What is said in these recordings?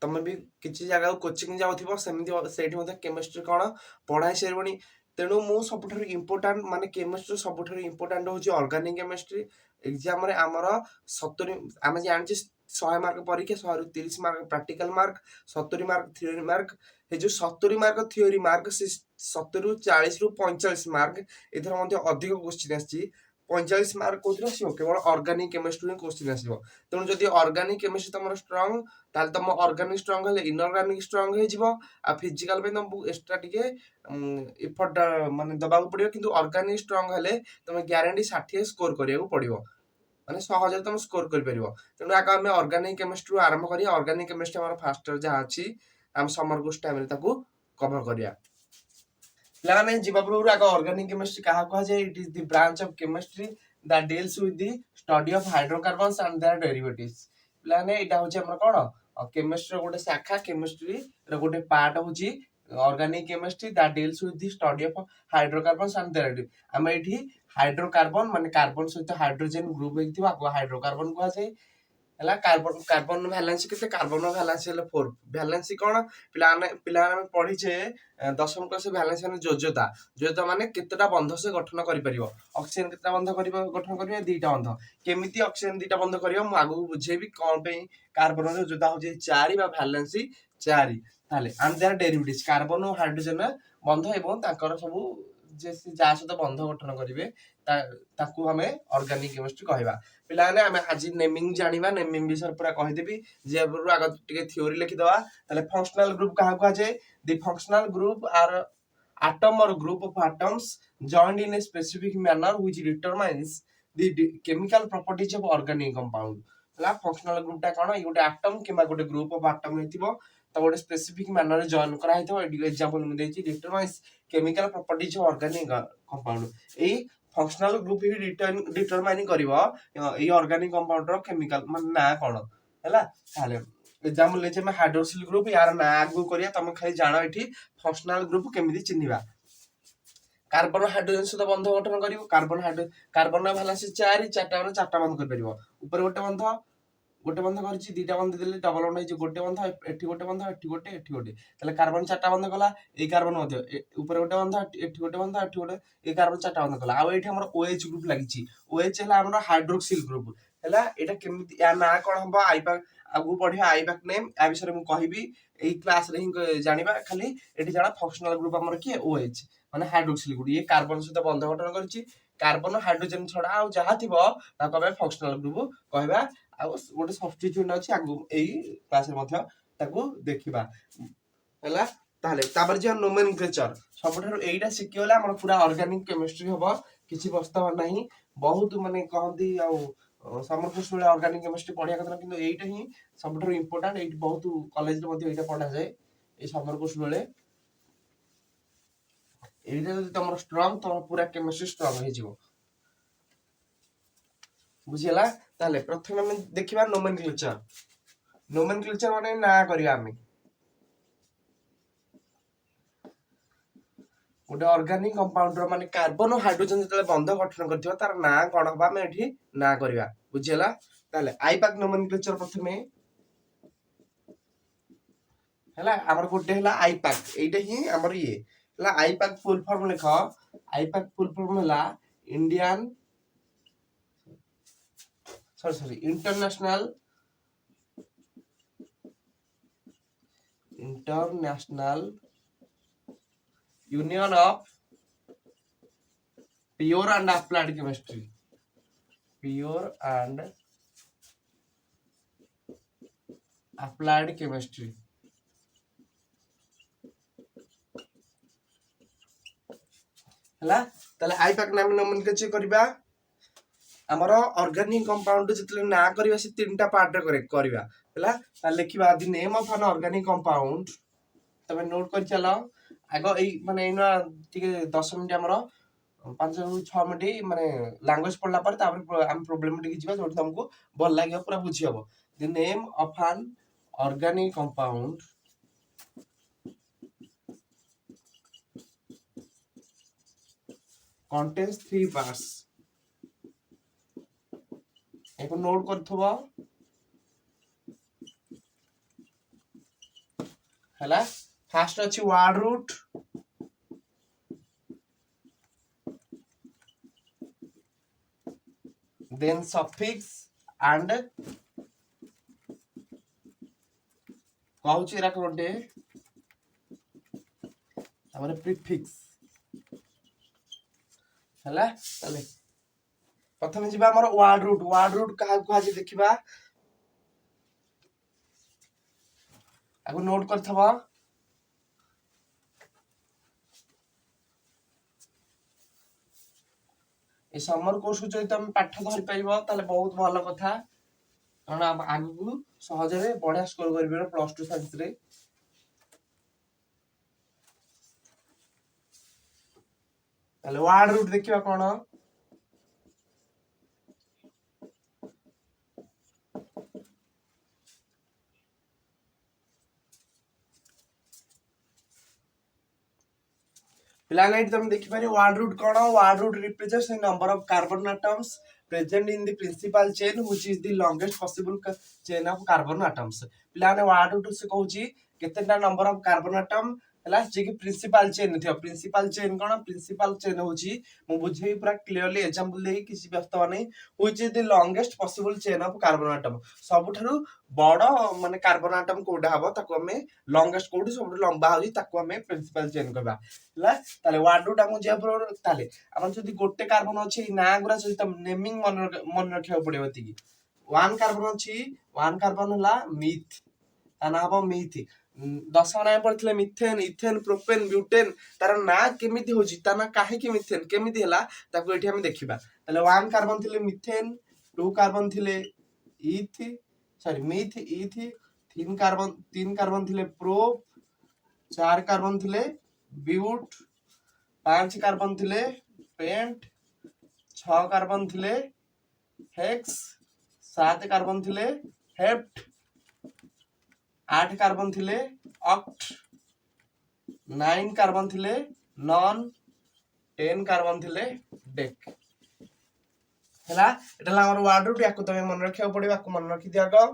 तमें भी किसी जगह कोचिंग जाऊथिबो सेମିତି सेठी मते केमिस्ट्री कोन पढ़ाई सेरबणी तेणु मु सबुठारु इम्पोर्टेंट माने केमिस्ट्री सबुठारु इम्पोर्टेंट होची ऑर्गेनिक केमिस्ट्री एग्जाम रे हमर 70 आमे जानछि 100 मार्क परीक्षा 100 रु 30 mark practical mark 70 mark theory mark हे जो 70 मार्क थ्योरी मार्क 70 रु 40 रु 45 मार्क एथर मध्ये अधिक क्वेश्चन आछि 45 मार्क कोथि आसीबो केवल ऑर्गेनिक केमिस्ट्री क्वेश्चन आसीबो तेणु जदि ऑर्गेनिक केमिस्ट्री तमर स्ट्रांग ताल तम ऑर्गेनिक स्ट्रांग हेले इनऑर्गेनिक स्ट्रांग हे जिवो आ फिजिकल पे तुमको एक्स्ट्रा टिके इफर्ट माने दबाक पड़ियो किंतु ऑर्गेनिक स्ट्रांग हेले तमे ग्यारंटी 60 स्कोर करिया पड़ियो माने सहज तुम स्कोर कर परिबो तेणु आका हमें ऑर्गेनिक केमिस्ट्री आरंभ करिया ऑर्गेनिक केमिस्ट्री हमर फास्ट जहा अछि हम समर कोर्स टाइम रे ताकू कवर करिया प्लान जीवा पूर्व आगे ऑर्गेनिक केमिस्ट्री कहा कहा जाए it is the branch of chemistry that deals with the study of hydrocarbons and their derivatives प्लान एटा होचे हमर कोन केमिस्ट्री गोटे शाखा केमिस्ट्री रे गोटे पार्ट होची organic chemistry that deals with the study of hydrocarbons and their derivatives हम एठी हाइड्रोकार्बन माने कार्बन सहित हाइड्रोजन ग्रुप हेतिबा को हाइड्रोकार्बन को जाए हला कार्बन कार्बन वैलेंस केते कार्बन वैलेंस हेले 4 वैलेंस कोन पिलाने में पढ़ी छे दशम क्लास वैलेंस माने जोजोता जोजोता माने केतेटा बंध से गठन करि परिबो ऑक्सीजन केतेटा बंध करिबो गठन करिबो दीटा बंध केमिति ऑक्सीजन दीटा बंध करिबो म आगु बुझेबी कोन पे कार्बन रो जोजोता हो जे 4 बा वैलेंस 4 ताले एंड देयर डेरिवेटिव्स कार्बन और हाइड्रोजन बंध एवं ताकर सब जे जा सहित बंध गठन करिवे ताकू हमें ऑर्गेनिक केमिस्ट्री कहबा पिलाने हमें आज नेमिंग जानिबा नेमिंग विषय पूरा कहि देबी जे पूरा आग टिके थ्योरी लिखि दवा ताले फंक्शनल ग्रुप कहा कहा जाए the functional group are atom or group of atoms joined in a specific manner which determines the chemical properties of organic compound ला फंक्शनल ग्रुप टा कोन गोटे एटम किबा गोटे ग्रुप ऑफ एटम हेतिबो त गोटे स्पेसिफिक मैनर रे जॉइन करा हेतिबो example मु देछि determines chemical properties of organic compound ए फंक्शनल ग्रुप ही डिटरमाइन करिवो ए ऑर्गेनिक कंपाउंड रो केमिकल मन ना कोन हैला ताले एग्जांपल लेचे में हाइड्रोक्सिल ग्रुप यार ना आगु करिया तुम खाली जानो एठी फंक्शनल ग्रुप केमिति चिन्हिबा कार्बन हाइड्रोजन सहित बंध गठन करिवो कार्बन वैलेंस 4 चारटा माने चारटा बंध कर परिवो ऊपर गोटे बंध करछि दीटा बंध देले डबल बंध हे गोटे बंध एठी गोटे बंध एठी गोटे तले कार्बन चारटा बंध कला ए कार्बन मध्ये ऊपर गोटे बंध एठी गोटे बंध एठी गोटे ए कार्बन चारटा बंध कला आ एठी हमर OH ग्रुप लागिछि OH हला हमर हाइड्रोक्सिल ग्रुप हला एटा केमिति या ना कोन हबो आइपा आगु पढिया आइपैक नेम आ विषय मु कहिबी एई क्लास रे ही जानिबा खाली एठी जाना फंक्शनल ग्रुप हमर की OH माने हाइड्रोक्सिल ग्रुप ये कार्बन सहित बंध गठन करछि कार्बन हाइड्रोजन छडा आ जहा थिबो ताको हम फंक्शनल ग्रुप कहबा आ गोटे सब्स्टिट्यूट अछि आगु एई क्लास रे मध्ये ताकू देखिबा हला ताले तापर जे नोमेनक्लेचर सबठारु एइटा सिकियोला हमर पूरा ऑर्गेनिक केमिस्ट्री हबो किछि बस्ता नाही बहुत माने कहंदी आ समर कोर्स वाला ऑर्गेनिक केमिस्ट्री पढ़िया कथा किंतु एइटा ही सबठारु इंपोर्टेंट एइट बहुत कॉलेज रे मध्ये एइटा पढ़ा जाय ए समर कोर्स वाले एइटा जदि तमर स्ट्रांग तमर पूरा केमिस्ट्री स्ट्रांग हे जिवो बुझियला ताले प्रथम हम देखिबा नोमेनक्लेचर माने ना करिया हम गोटे ऑर्गेनिक कंपाउंड रो माने कार्बन और हाइड्रोजन जतले बंध गठन करथिबा तार ना कोन हबा हम एठी ना करिया बुझियला ताले आइपैक नोमेनक्लेचर प्रथमे हला हमर गोटे हला आइपैक एइटा ही हमर ये हला आइपैक फुल फॉर्म लिखो आइपैक फुल फॉर्म हला Indian sorry international union of pure and applied chemistry pure and applied chemistry हला तले आइपैक नाम नोमेनक्लेचर करबा हमर ऑर्गेनिक कंपाउंड जतले ना करबा से तीनटा पार्ट रे करेक्ट करबा हला ता लिखिबा the name of an organic compound तमे नोट कर चलो आगो एई माने एना टिके 10 मिनिट हमर 5 रु 6 मिनिट माने लैंग्वेज पढ़ला पर तापर हम प्रॉब्लम टिके जिबा जोट हमको भल लागियो पूरा बुझी हबो the name of an organic compound contains 3 parts एको नोट करथबो हैला फास्ट अछि word root then suffix and कहूची एरा कोटे हमरे प्रीफिक्स हैला तले प्रथम जिबा हमर वर्ड रूट कहा कुहा जे देखिबा आगु नोट करथबा ए समर कोर्स जो तुम पाठ धरि पाइबो ताले बहुत भलो कथा कारण आगु सहज रे बढ़िया स्कोर करबिरो प्लस 2 साइंस रे ताले वर्ड रूट देखिबा कोन Planet तुम देखि पारे वर्ड रूट कोन word root represents the number of carbon atoms present in the principal chain which is the longest possible chain of carbon atoms प्लाने वर्ड रूट से कहूची केतेटा नंबर ऑफ कार्बन एटम हला जे कि प्रिंसिपल चेन थियो principal chain कोन principal chain होची मु बुझेई पूरा क्लियरली एग्जांपल देई किसी व्यस्त माने which is the longest possible chain of carbon atom सबठारु बड़ माने कार्बन एटम कोडा हबो ताको हमें लॉन्गेस्ट कोड सब लंबा होई ताको हमें प्रिंसिपल चेन कहबा हला ताले वर्ड रूट हम जे ताले हम जदी गोटे कार्बन अछि ना गुरा जदी तम नेमिंग मन रखिया पड़िबो तिकी वन कार्बन अछि वन कार्बन हला मीथ ताना हबो मीथ 10 ना पड़थिले मिथेन इथेन प्रोपेन ब्यूटेन तार ना केमिति होची ताना काहे कि मिथेन केमिति हला ताको एठी हम देखिबा ताले वन कार्बन थिले मिथेन टू कार्बन थिले ईथ सॉरी मीथ ईथ तीन कार्बन थिले प्रोप चार कार्बन थिले ब्यूट पांच कार्बन थिले पेंट 6 कार्बन थिले हेक्स 7 कार्बन थिले हेप्ट 8 कार्बन थिले ऑक्ट 9 कार्बन थिले नॉन 10 कार्बन थिले डेक हैला एटा हमर वर्ड रूट याको तमे मन रखिया पड़िबा को मन रखि दिया ग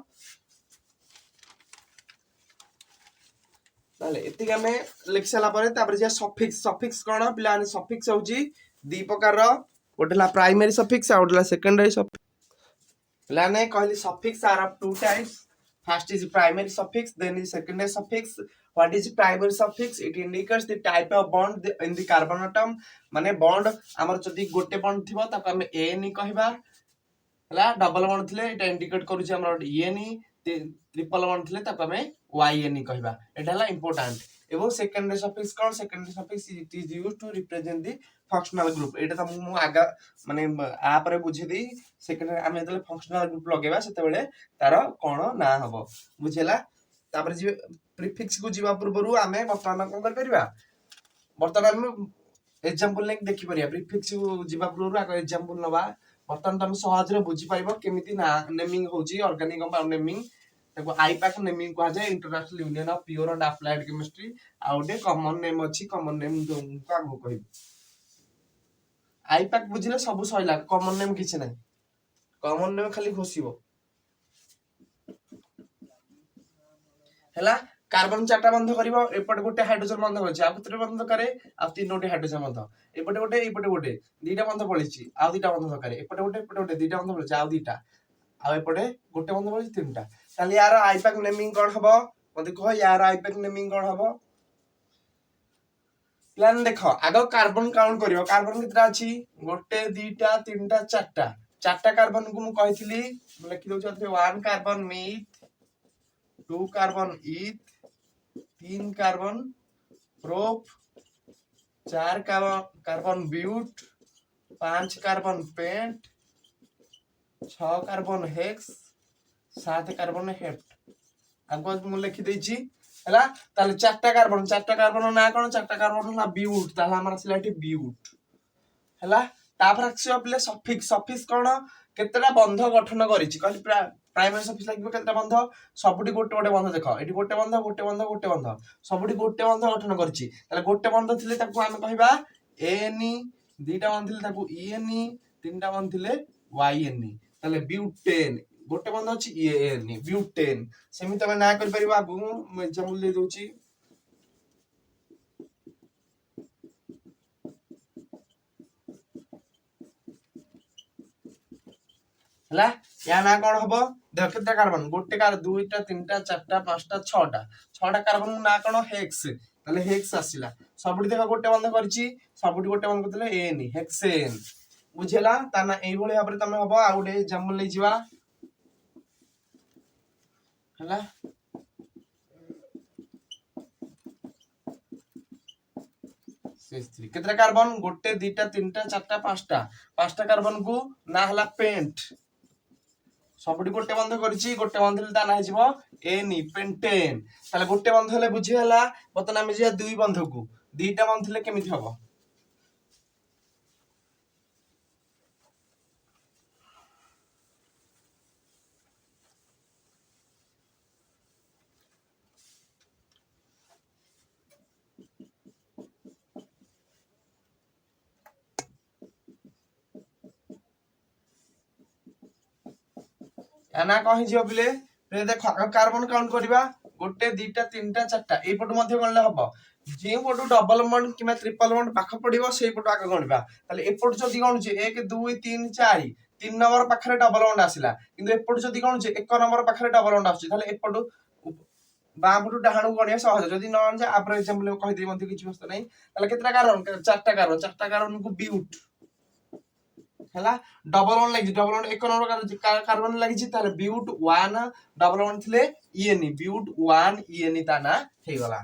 ताले एति हमें लिख सला परे तापर जे सफिक्स कोन प्लान सफिक्स होची दी प्रकार रो ओटला प्राइमरी सफिक्स आ ओटला सेकेंडरी सफिक्स प्लान कहली suffix are of two types first is primary suffix then is secondary suffix what is primary suffix it indicates the type of bond in the carbon atom माने bond हमर जदी गोटे bond थिबो ताको हम an कहबा हला डबल बॉन्ड थिले एटा इंडिकेट करू जे हमर en ट्रिपल बॉन्ड थिले ताको हम yn कहबा एटा हला इंपोर्टेंट एवं सेकेंडरी सफिक्स कोन secondary suffix it is used to represent the functional group एटा त मु आगा माने आ परे बुझी दी सेकेंडरी हम एतले फंक्शनल ग्रुप लगेबा सेते बेले तार कोन ना हबो बुझेला तापर जे प्रीफिक्स को जीवा पूर्वरु हमें वर्तमान कोन कर परिबा वर्तमान हम एग्जांपल लेक देखि परिया प्रीफिक्स को जीवा पूर्वरु आगे एग्जांपल नबा वर्तमान तुम सहज रे बुझी पाइबो केमिति ना नेमिंग होची ऑर्गेनिक कंपाउंड नेमिंग ताको आईपैक नेमिंग कहा जाय international union of pure and applied chemistry आउटे कॉमन नेम अछि कॉमन नेम तुमको आगो कहि आईपैक बुझिले सब सइला कॉमन नेम किछ नै कॉमन नेम खाली घोसिबो हैला कार्बन चारटा बंध करिवो एपट गोटे हाइड्रोजन बंध करछि आ कितरे बंध करे आ तीनोटी हाइड्रोजन बंध एपटे गोटे दीटा बंध पळिछि आ दीटा बंध करे एपटे गोटे दीटा बंध पळिछि आ दीटा आ एपटे गोटे बंध पळिछि तीनटा ताली यार आईपैक नेमिंग कोन हबो मते कह यार आईपैक नेमिंग कोन हबो प्लान देखो आगो कार्बन काउंट करियो कार्बन कितरा अछि गोटे दीटा तीनटा चारटा चारटा कार्बन को मु कहितली मु लिखि दउ छथि 1 carbon meth 2 carbon eth 3 carbon prop 4 carbon but 5 carbon pent 6 carbon hex 7 carbon hept आगो मु लिखि देछि हला ताले चारटा कार्बन ना कोन चारटा कार्बन ना ब्यूट ताला हमर सिलाटी ब्यूट हला तापर एक्चुअली सफिक्स कोन केतेटा बंध गठन करिछि कहली प्राइमरी सफिक्स लागबो केतेटा बंध सबुटी गोटे बंध देखो एठी गोटे बंध सबुटी गोटे बंध गठन करिछि ताले गोटे बंध थिले ताको हम कहबा एन दीटा बंध थिले ताको ईएन तीनटा बंध थिले वाईएन ताले ब्यूटेन गोटे बंध अछि एन ब्यूटेन सेमि तमे ना कर परिबा आगु एग्जांपल दे दोछि ହେଲା। या ना कौन हम देख केते कार्बन गोटे कार दुईटा तीनटा चारटा पांचटा छटा छटा कार्बन ना कौन हेक्स ताले हेक्स आसिला सबुठी देख गोटे बंध करछि सबुठी गोटे बंध करले एन हेक्सेन बुझेला ताना एई भली भाबरे तमे हबो आ गोटे एग्जांपल ले जिवा ହେଲା। केतरा कार्बन गोटे दीटा तीनटा चारटा पांचटा पांचटा कार्बन को ना हला पेंट सबुठी गोटे बंध करछि गोटे बंध ता ना हिजबो एन पेंटेन ताले गोटे बंध हेले बुझी हला बतन आमे जे दुई बंध को दीटा बंध ले केमिति हबो ना कहि जियो बिले देख कार्बन काउंट करबा गोटे दीटा तीनटा चारटा ए पटु मध्ये गणले हबो जे पटु डबल बॉन्ड किबा ट्रिपल बॉन्ड पाख पडिबो सेई पटु आगे गणबा ताले ए पटु जदी गणुचे 1 2 3 4 3 नंबर पाखरे डबल बॉन्ड आसिला किंतु ए पटु जदी गणुचे 1 नंबर पाखरे डबल बॉन्ड आछी ताले ए पटु बाम पटु डाहाणु गणिया सहज जदी न जे आपर एग्जांपल कहि देई मध्ये किछि वस्तु नै ताले केतरा कार्बन चारटा कार्बन को ब्यूट हैला डबल बॉन्ड लागि डबल बॉन्ड एक नंबर कार्बन लागि ताले ब्यूट 1 डबल बॉन्ड थिले ईएन ब्यूट 1 ईएन ताना हे गला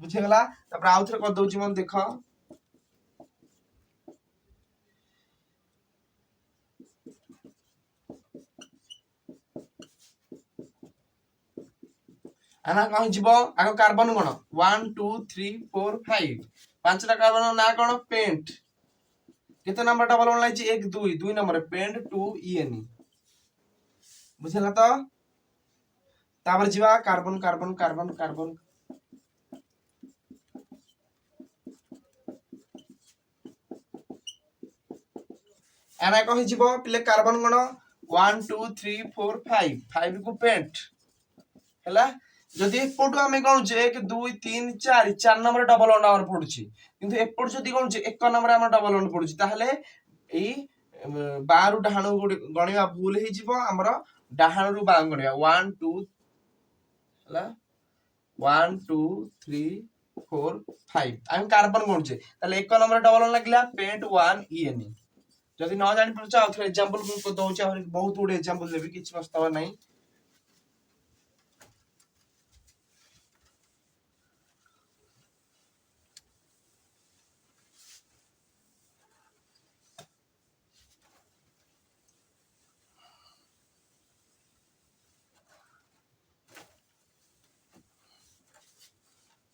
बुझे गला तपर आउ थरे क दउची मन देखो आना कहि जिवो आगो कार्बन कोन 1 2 3 4 5 पांचटा कार्बन ना कोन पेंट कितने नंबर डबल बॉन्ड लागि 1 2 2 नंबर पेंट 2 ईएन बुझला तो तापर जिवा कार्बन कार्बन कार्बन कार्बन एना कहि जिवो पिले कार्बन कोन 1 2 3 4 5 5 को पेंट हैला जदि एपटू आमे गणुचे 1 2 3 4 4 नंबर डबल बॉन्ड आमर पडुची किंतु एपट जदि गणुचे 1 नंबर आमर डबल बॉन्ड पडुची ताहले एई बारु डाहाणु गणिया भूल हे जिवो हमर डाहाणु रु बांग गणिया 1 2 हला 1 2 3 4 5 हम कार्बन गणुचे ताले 1 नंबर डबल बॉन्ड लागला पेंट 1 ईएन जदि न जानि पडुचा आ एग्जांपल को दउचा बहुत गुड एग्जांपल देबी किछ वास्तव नै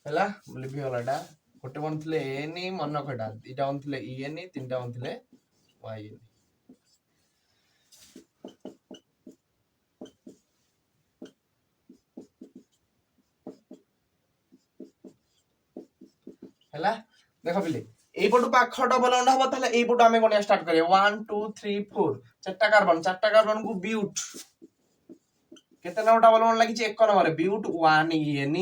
हैला बोले भी हलाटा गोटे बन थिले एन मन खटा दुटा बन थिले ईएन तीनटा बन थिले वाईएन हैला देखो बिले এই পটু পাখ ডবল বন্ড হবো তাহলে এই পটু আমি গণিয়া স্টার্ট করি 1 2 3 4 চারটা কার্বন কু বিউট কেতে নাম ডবল বন্ড লাগিছে এক নম্বরে বিউট 1 ইএন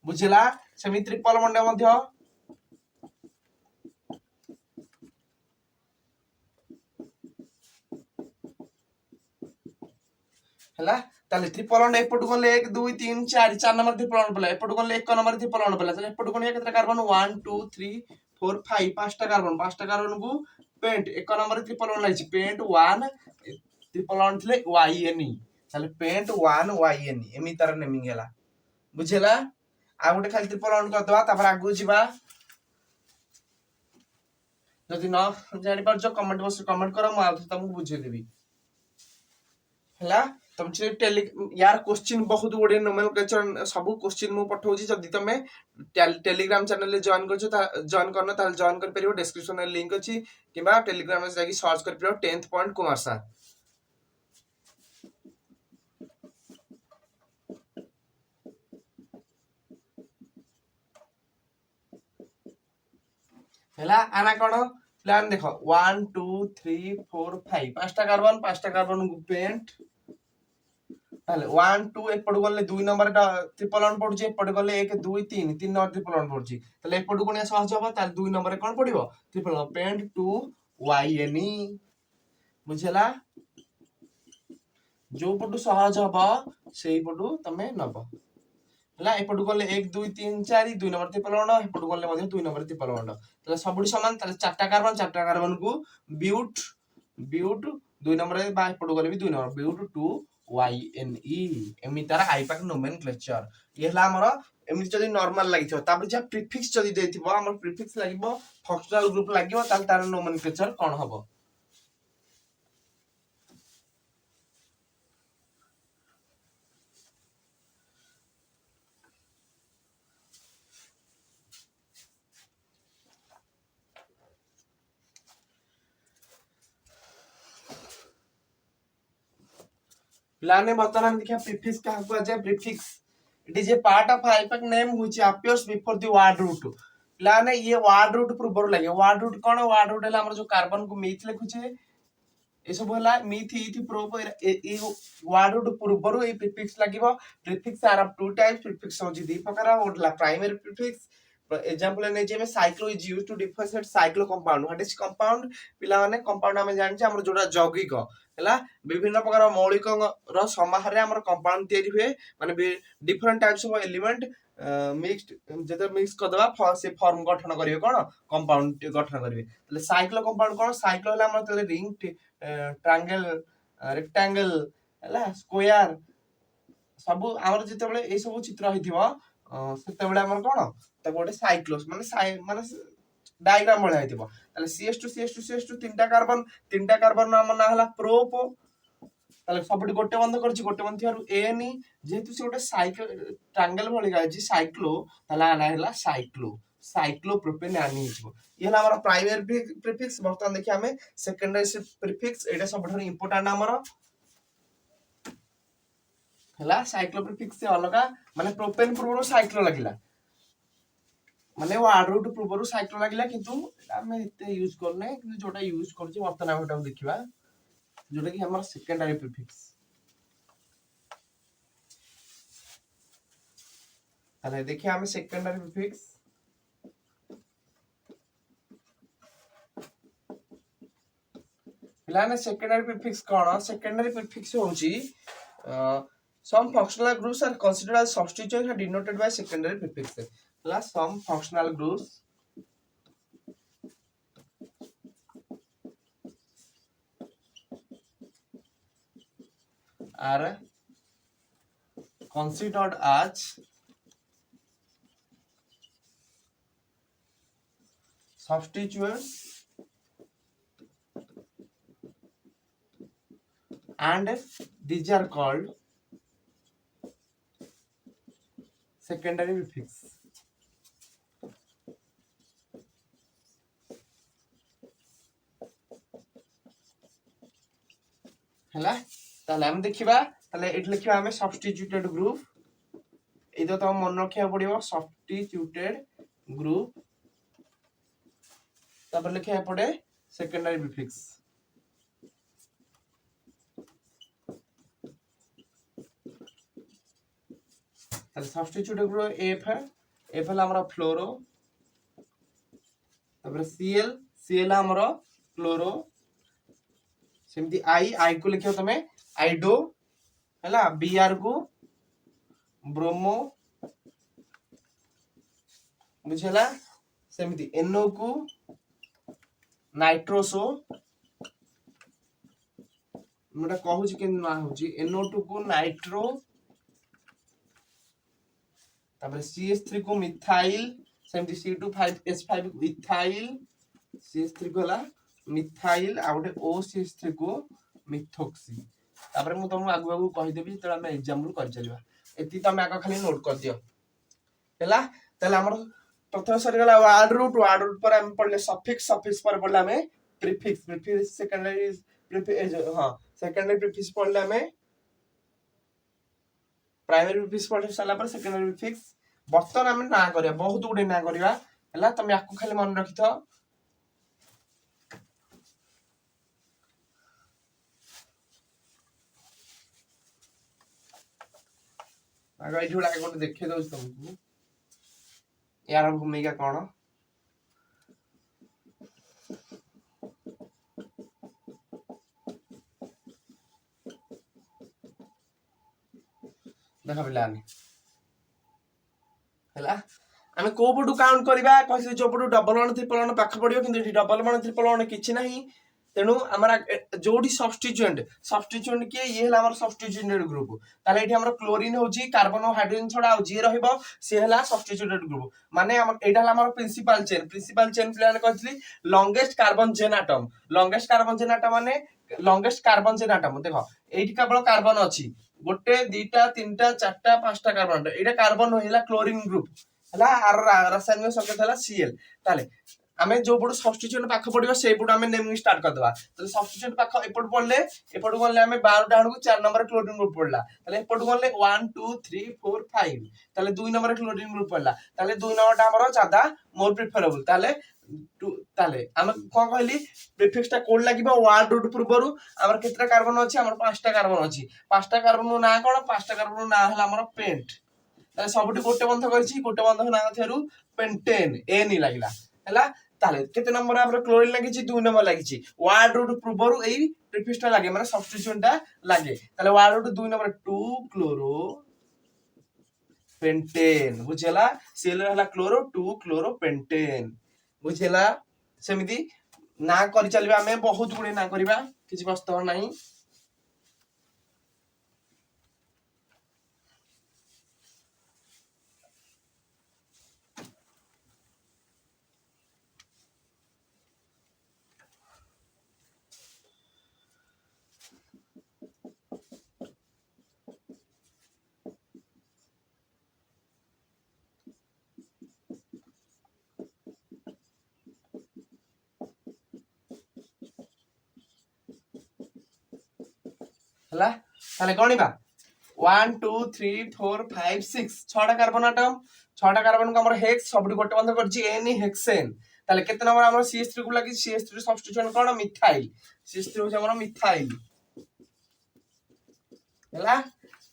বুঝিলা সেমি ট্রিপল বন্ড মধ্য हैला ताले ट्रिपल बॉन्ड एपटू गले 1 2 3 4 4 नंबर ट्रिपल बॉन्ड पला एपटू गले 1 नंबर ट्रिपल बॉन्ड पला ताले एपटू गने केतरा कार्बन 1 2 3 4 5 पांचटा कार्बन को पेंट 1 नंबर ट्रिपल बॉन्ड लागिछि पेंट 1 ट्रिपल बॉन्ड थिले वाईएन ताले पेंट 1 वाईएन एमी तार नेमिंग हैला बुझेला आ गोटे खाली ट्रिपल बॉन्ड कर दवा तापर आगु जिबा जदि न जानि परजो कमेंट बॉक्स कमेंट करो म आ तुमको बुझे देबी हैला तुम टेली यार क्वेश्चन बहुत गुड़े नोमेनक्लेचर सब क्वेश्चन मु पठाउची जदी तमे टेलीग्राम चैनल जॉइन करछो जॉइन करनो ताल जॉइन कर परियो डिस्क्रिप्शन में लिंक अछि किबा टेलीग्राम में जाकी सर्च कर परियो 10th पॉइंट कुमार सर हैला आना कोन प्लान देखो 1 2 3 4 5 पांचटा कार्बन को पेंट ताले 1 2 एपड गले 2 नंबर ट्रिपल बॉन्ड पडुची एपड गले 1 2 3 3 नंबर ट्रिपल बॉन्ड पडुची ताले एपड कोनिया सहज होबा ताले 2 नंबर कोन पडिबो ट्रिपल पेंट 2 वाईएन बुझला जो पटु सहज हबो सेही पटु तमे नबो ହେଲା। ଏପଟୁ ଗଲେ 1 2 3 4 2 ନମ୍ବର ତ୍ରିପଲ ବଣ୍ଡ, ଏପଟୁ ଗଲେ ମଧ୍ୟ 2 ନମ୍ବର ତ୍ରିପଲ ବଣ୍ଡ। ତାହେଲେ ସବୁଠି ସମାନ। ତାହେଲେ ଚାରଟା କାର୍ବନ କୁ ବିଉଟ 2 ନମ୍ବରରେ ବା ଏପଟୁ ଗଲେ ବି 2 ନମ୍ବର ବିଉଟ 2 YNE ଏମିତି ତାର ଆଇପାକ ନୋମେନକ୍ଲେଚର। ଇଏ ହେଲା ଆମର ଏମିତି ଯଦି ନର୍ମାଲ ଲାଗିଥିବ, ତାପରେ ଯାହା ପ୍ରିଫିକ୍ସ ଯଦି ଦେଇଥିବ, ଆମର ପ୍ରିଫିକ୍ସ ଲାଗିବ ଫଙ୍କସନାଲ ଗ୍ରୁପ ଲାଗିବ, ତାହେଲେ ତାର ନୋମେନକ୍ଲେଚର କଣ ହବ? ପିଲାମାନେ ବର୍ତ୍ତମାନ ଆମେ ଦେଖିବା ପ୍ରିଫିକ୍ସ କାହାକୁ କୁହାଯାଏ। Prefix it is a part of hyphatic name which appears before the word root। ପିଲାମାନେ ଇଏ word root ପୂର୍ବରୁ ଲାଗେ। word root କଣ? word root ହେଲା ଆମର ଯୋଉ କାର୍ବନ କୁ ମିଥ ଲେଖୁଛେ ଏ ସବୁ ହେଲା ମିଥ ଇଥ ପ୍ରୋପ ଏ word root ପୂର୍ବରୁ ଏଇ ପ୍ରିଫିକ୍ସ ଲାଗିବ। ପ୍ରିଫିକ୍ସ ଆର ଟୁ ଟାଇପ୍ସ। ପ୍ରିଫିକ୍ସ ହଉଛି ଦି ପ୍ରକାର, ଗୋଟେ ହେଲା ପ୍ରାଇମେରୀ ପ୍ରିଫିକ୍ସ। एग्जांपल ने जे में cyclo is used to differentiate cyclo compound. What is compound? पिलाने कंपाउंड हमें जानछे हमर जोडा यौगिक हैला विभिन्न प्रकार मौलिक रो समाहार रे हमर कंपाउंड तयारी हुए, माने different types of element mixed जेते मिक्स कर दबा से फॉर्म गठन करिवे कोन कंपाउंड गठन करिवे। तले साइक्लो कंपाउंड कोन? साइक्लो होला हमर तले रिंग ट्रायंगल रेक्टेंगल हैला स्क्वायर सब हमर जेते बेले ए सब चित्र हिथिबो सेते बेले हमर कोन ताको गोटे साइक्लोस माने माने डायग्राम भले हिथिबो। ताले CH2 तीनटा कार्बन नाम ना हला प्रोप। ताले सबटी गोटे बंध करछि, गोटे बंध थियारु एन जेहेतु से गोटे साइक्लो ट्रायंगल भली गाछि साइक्लो, ताला आना हला साइक्लोप्रोपेन आनी हिथिबो। ये हला हमर प्राइमरी प्रीफिक्स। बर्तमान देखि हमें सेकेंडरी प्रीफिक्स। एटा सबठारु इंपोर्टेंट हमर हला साइक्लोप्रीफिक्स से अलगा, माने प्रोपेन पूर्व साइक्लो लागिला, माने वार्ड रूट पूर्व साइक्लो लागिला, किंतु हमें एते यूज करने कि जोटा यूज करछि वर्तमान हम एटा देखिबा जोटा कि हमर सेकेंडरी प्रीफिक्स। अरे देखिए हमें सेकेंडरी प्रीफिक्स पिलाने सेकेंडरी प्रीफिक्स कोन? सेकेंडरी प्रीफिक्स होछि some functional groups are considered as substituents and denoted by secondary prefixes. Plus some functional groups are considered as substituents and these are called secondary prefix। हैला ताले हम देखिबा, ताले eight लिखिबा हमें substituted group. ए तो तम मन रखिया पड़िबो सब्स्टिट्यूटेड ग्रुप, तापर लिखिया पड़े सेकेंडरी प्रीफिक्स। ताले सब्स्टिट्यूटेड ग्रुप एफ है, एफ हला हमरा फ्लोरो, तापर सीएल हमरा क्लोरो, सेमती आई को लिखियो तमे आइडो हैला, बीआर को ब्रोमो बुझला, सेमती एनओ को नाइट्रोसो, मुटा कहूची के ना होची NO2 को नाइट्रो, तापर CH3 को मिथाइल, सेमती C2H5 को इथाइल, CH3 को हला मिथाइल आ गोटे OCH3 को मिथोक्सी। तापर मु तुमको आगु आगु कहि देबी त हम एग्जांपल कर चलिबा। एती तमे आगो खाली नोट कर दियो हैला। ताले हमर प्रथम सरी गला वर्ड रूट पर हम पढ़ले सफिक्स पर पढ़ले हमें प्रीफिक्स सेकेंडरी प्रीफिक्स हां सेकेंडरी प्रीफिक्स पढ़ले हमें प्राइमरी प्रीफिक्स पढ़ साला पर सेकेंडरी प्रीफिक्स। बर्तन हमें ना करिया बहुत गुडे ना करिया हैला, तमे आकु खाली मन रखिथो। आगे एठी उडा गोटे देखे दउछ तुमको यार भूमिका कोन। देख पिलाने है आम कौ पटू काउंट करवा कही जो पटू डबल वन ट्रिपल वन पाख पड़ो कि डबल वन ट्रिपल वन किसी ना तेणु आम जो सब्स्टिट्यूएंट किए ये सब्स्टिट्यूएंटेड ग्रुप ताले ये क्लोरीन हूँ कार्बन और हाइड्रोजन छड़ा जी सी है सब्स्टिट्यूएंटेड ग्रुप माने यहाँ प्रिंसिपल चेन प्लान कहती लंगेस्ट कार्बन चेन आटम माने लंगेस्ट कार्बन चेन आटम देख ये केवल कार्बन अच्छी गोटे दीटा तीन टा चार्टा पांचटा कार्बन यहाँ कार्बन है क्लोरीन ग्रुप है रासायनिक संकेत है Cl ताले आमे जो पटू सब्स्टिट्यूएंट पाख पड़ो से पटू आमे नेमिंग स्टार्ट करदवा तो सब्स्टिट्यूएंट पाख एपट पड़ले एपट गले आमे 12 टा को 4 नंबर क्लोरीन ग्रुप पड़ला ताले एपट गले 1 2 3 4 5 ताले 2 नंबर क्लोरीन ग्रुप पड़ला ताले 2 नंबर टा हमरो ज्यादा मोर प्रिफरेबल ताले ताले आमे कोन कहली प्रीफिक्स टा कोड लागिबो 1 रूट पूर्वरु हमर केतरा कार्बन अछि हमर 5 टा कार्बन अछि 5 टा कार्बन ना कोन 5 टा कार्बन ना हला हमर पेंट ताले सबटी गोटे बंध करछि गोटे बंध ना थेरु पेंटेन ए नी लागिला हला ताले केते नंबर हमर क्लोरीन लागिछि 2 नंबर लागिछि 1 रूट पूर्वरु एई प्रीफिक्स टा लागे माने सब्स्टिट्यूएंट टा लागे ताले 1 रूट 2 नंबर 2 क्लोरो पेंटेन बुझला सेल हला क्लोरो 2 क्लोरो पेंटेन बुझला सेमिति ना करि चलबा हमें बहुत गुणे ना करबा किछि वास्तव नाही हला ताले गणिबा 1 2 3 4 5 6 छटा कार्बन आटम छटा कार्बन को हमर हेक्स सबडी गोटे बंध करछि एन हेक्सेन ताले केते नंबर हमर CH3 को लागि CH3 सब्स्टिट्यूएंट कोन मिथाइल CH3 हो हमर मिथाइल हला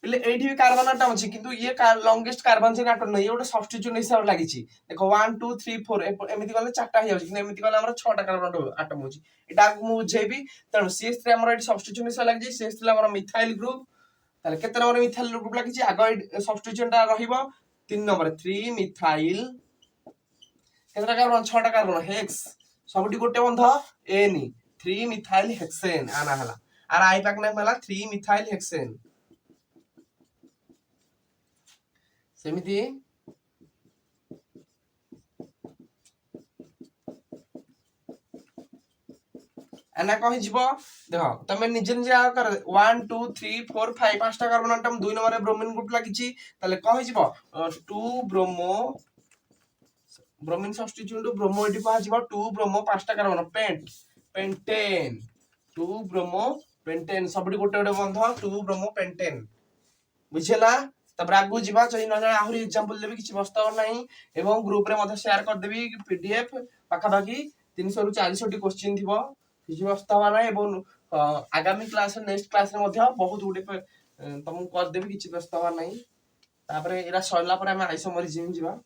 पले एठी भी कार्बन आटम अछि किंतु ये लॉन्गेस्ट कार्बन चेन आटम नै ये गोटे सब्स्टिट्यूएंट हिसाब लागिछि देखो 1 2 3 4 एमिति गले चारटा हो जाउछि कि एमिति गले हमर छटा कार्बन आटम होछि एटा को मु बुझेबी तनो CH3 हमर एठी सब्स्टिट्यूएंट हिसाब लागिछि CH3 हमर मिथाइल ग्रुप ताले केते नंबर मिथाइल ग्रुप लागिछि आगो सब्स्टिट्यूएंट रहिबो 3 नंबर 3 मिथाइल केतरा कार्बन 6 टा कार्बन हेक्स सबटी गोटे बंध एन 3 मिथाइल हेक्सेन आना हला आर आई पाक नेम हला 3 मिथाइल हेक्सेन सेमिति एना कहि जिवो देखो तमे निजे निजे आ कर 1 2 3 4 5 पांचटा carbon atom 2 number bromine group लागिछि ताले कहि जिवो 2 ब्रोमो ब्रोमीन सब्स्टिट्यूएंट ब्रोमो एटी पहा जिवो 2 ब्रोमो पांचटा carbon pent pentane 2 bromo pentane सबडी गोटे गोटे बंध 2 ब्रोमो पेंटेन बुझिला तब आगु जीवा चाहिए न जाने आहुरी एग्जांपल देबी किछि बस्ताव नाही एवं ग्रुप रे मध्ये शेयर कर देबी पीडीएफ पाखा बाकी 300 रु 400 टी क्वेश्चन थिबो किछि बस्ताव नाही एवं आगामी क्लास नेक्स्ट क्लास रे मध्ये बहुत गुडे तुमको कर देबी किछि बस्ताव नाही तापरे एरा सळला पर हम आइसोमर जिम जीवा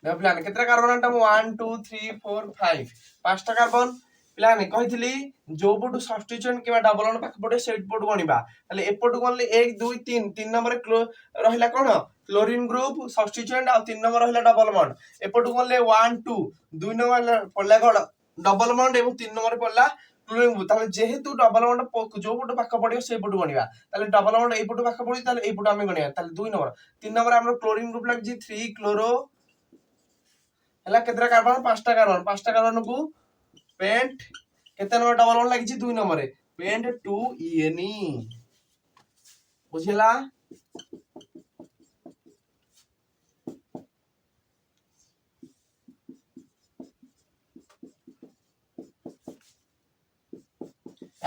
प्लान केतरा कार्बन आटम 1 2 3 4 5 पांचटा कार्बन प्लान कहितली जो पटू सब्स्टिट्यूएंट किबा डबल वन पाख पड़े सेट पटू गणिबा ताले एपटू गनले 1 2 3 3 नंबर रहिला कोन क्लोरीन ग्रुप सब्स्टिट्यूएंट आ 3 नंबर रहिला डबल बॉन्ड एपटू गनले 1 2 2 नंबर पड़ला कोन डबल बॉन्ड एवं 3 नंबर पड़ला क्लोरीन ग्रुप ताले जेहेतु डबल बॉन्ड जो पटू पाख पड़ियो से पटू गणिबा ताले डबल बॉन्ड ए पटू पाख पड़ी ताले ए पटू हम गणिबा ताले 2 नंबर 3 नंबर हमर क्लोरीन ग्रुप लाग जी 3 क्लोरो हला केतरा कार्बन पांचटा कार्बन को पेंट केते नंबर डबल बॉन्ड लागिछि 2 नंबर रे पेंट 2 ईएनई बुझिला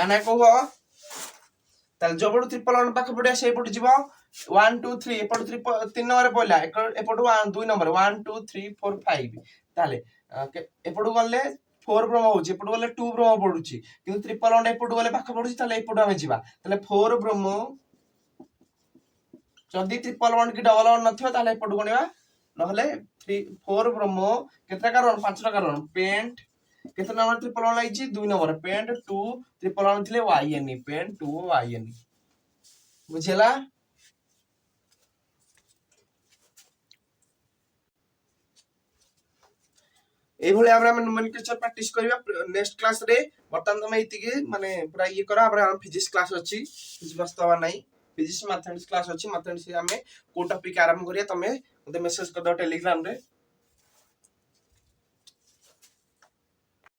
एना को हो ताल जबड़ ट्रिपल वन पाख पड़िया से पड़ जिवो 1 2 3 एपट 3 नंबर पड़ला एपट 1 2 नंबर 1 2 3 4 5 ताले एपट गले 4 ब्रोमो होची एपट गले 2 ब्रोमो पडुची किंतु ट्रिपल वन एपट गले पाख पडुची ताले एपट हम जिबा ताले 4 ब्रोमो जदि ट्रिपल वन कि डबल वन नथिबा ताले एपटु गणिबा नहले 3 4 ब्रह्म केतटा कारण 5टा कारण पेंट केते नंबर ट्रिपल वन लाइछि 2 नंबर पेंट 2 ट्रिपल वन थिले वाईएनई पेंट 2 वाईएनई बुझेला এইভাবে আমরা নোমেনক্লেচর প্র্যাকটিস করিবা নেক্সট ক্লাস রে বর্তমান তুমি এইতিকে মানে পুরা ইয়ে করা আমরা ফিজিক্স ক্লাস ଅଛି କିଛି ବ୍ୟସ୍ତ ହବା ନାହିଁ ଫିଜିକ୍ସ ମ୍ୟାଥମେଟିକ୍ସ କ୍ଲାସ ଅଛି ମ୍ୟାଥମେଟିକ୍ସ ଆମେ କୋଉ ଟପିକ ଆରମ୍ଭ କରିବା ତମେ ମତେ ମେସେଜ କରିଦବ ଟେଲିଗ୍ରାମ ରେ